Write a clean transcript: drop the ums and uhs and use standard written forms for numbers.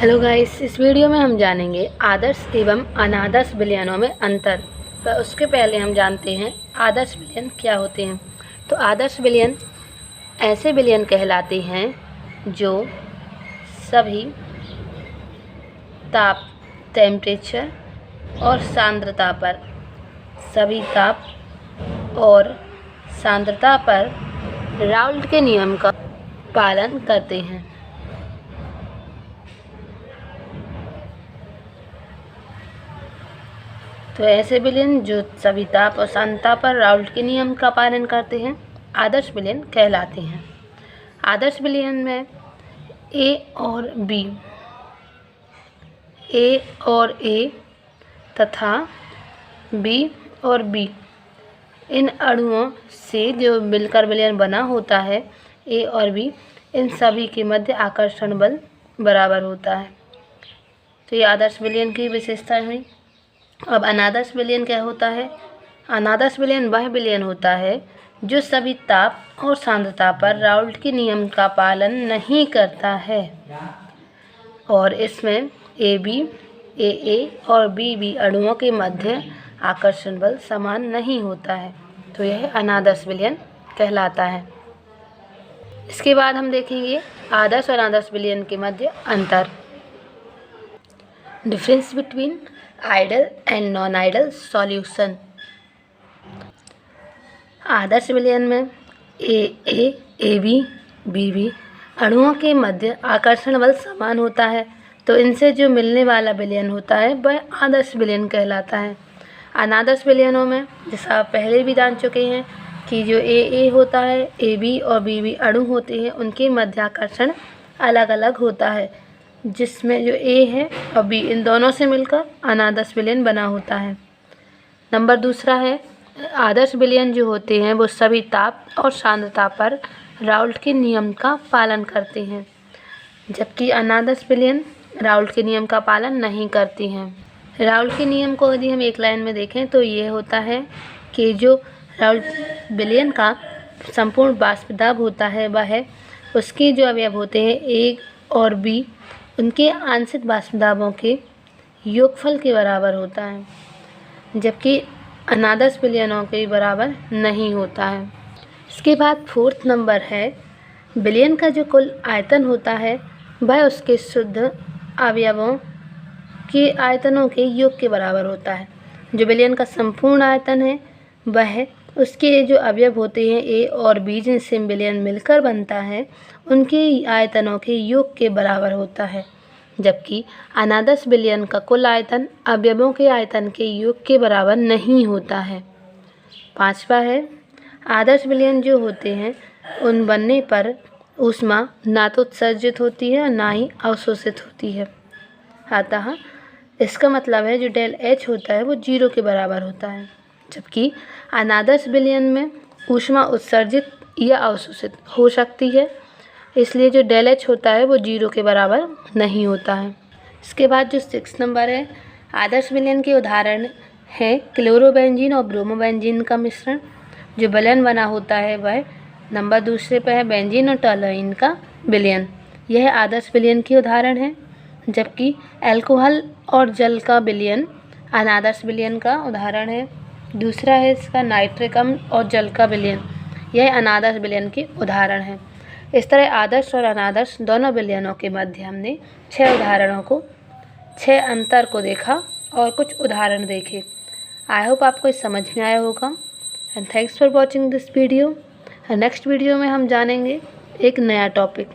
Hello guys, इस video में हम जानेंगे आदर्श एवं अनादर्श विलयनों में अंतर। पर उसके पहले हम जानते हैं आदर्श विलयन क्या होते हैं। तो आदर्श विलयन ऐसे विलयन कहलाते हैं जो सभी ताप टेम्परेचर और सांद्रता पर राउल्ट के नियम का पालन करते हैं। तो ऐसे विलयन जो सभी ताप और सांद्रता पर राउल्ट के नियम का पालन करते हैं आदर्श विलयन कहलाते हैं। आदर्श विलयन में ए और ए तथा बी और बी इन अणुओं से जो मिलकर विलयन बना होता है ए और बी, इन सभी के मध्य आकर्षण बल बराबर होता है। तो ये आदर्श विलयन की विशेषताएं हुई। अब अनादर्श विलयन क्या होता है। अनादर्श विलयन वह विलयन होता है जो सभी ताप और सांद्रता पर राउल्ट के नियम का पालन नहीं करता है और इसमें ए और बी अणुओं के मध्य आकर्षण बल समान नहीं होता है। तो यह अनादर्श विलयन कहलाता है। इसके बाद हम देखेंगे आदर्श और अनादर्श विलयन के मध्य अंतर। Difference between ideal and non ideal solution. आदर्श विलयन में ए बी अणुओं के मध्य आकर्षण बल समान होता है, तो इनसे जो मिलने वाला विलयन होता है वह आदर्श विलयन कहलाता है। अनादर्श विलयनों में जैसा आप पहले भी जान चुके हैं कि जो ए होता है, ए बी और बी अणु होते हैं, उनके मध्य आकर्षण अलग अलग होता है, जिसमें जो ए है और बी इन दोनों से मिलकर अनादर्श विलयन बना होता है। नंबर दूसरा है आदर्श विलयन जो होते हैं वो सभी ताप और सांद्रता पर राउल्ट के नियम का पालन करते हैं, जबकि अनादर्श विलयन राउल्ट के नियम का पालन नहीं करती हैं। राउल्ट के नियम को यदि हम एक लाइन में देखें तो ये होता है कि जो राउल्ट विलयन का संपूर्ण वाष्प दाब होता है वह उसके जो अवयव होते हैं ए और बी उनके आंशिक वाष्प दाबों के योगफल के बराबर होता है, जबकि अनादर्श विलयनों के बराबर नहीं होता है। इसके बाद फोर्थ नंबर है विलयन का जो कुल आयतन होता है वह उसके शुद्ध अवयवों के आयतनों के योग के बराबर होता है। जो विलयन का संपूर्ण आयतन है वह उसके जो अवयव होते हैं ए और बी जिनसे विलयन मिलकर बनता है उनके आयतनों के योग के बराबर होता है, जबकि अनादर्श विलयन का कुल आयतन अवयवों के आयतन के योग के बराबर नहीं होता है। पांचवा है आदर्श विलयन जो होते हैं उन बनने पर ऊष्मा ना तो उत्सर्जित होती है और ना ही अवशोषित होती है। अतः इसका मतलब है जो डेल एच होता है वो 0 के बराबर होता है, जबकि अनादर्श विलयन में ऊष्मा उत्सर्जित या अवशोषित हो सकती है, इसलिए जो डेल एच होता है वो 0 के बराबर नहीं होता है। इसके बाद जो 6 नंबर है आदर्श विलयन के उदाहरण है क्लोरोबेंजीन और ब्रोमोबेंजीन का मिश्रण। जो विलयन बना होता है वह नंबर दूसरे पर है बेंजीन और टॉलुइन का विलयन। यह आदर्श विलयन के उदाहरण है, जबकि अल्कोहल और जल का विलयन अनादर्श विलयन का उदाहरण है। दूसरा है इसका नाइट्रिक अम्ल और जल का विलयन, यह अनादर्श विलयन के उदाहरण है। इस तरह आदर्श और अनादर्श दोनों विलयनों के मध्य हमने 6 अंतर को देखा और कुछ उदाहरण देखे। आई होप आपको ये समझ में आया होगा and thanks for watching this video. Next video में हम जानेंगे एक नया टॉपिक।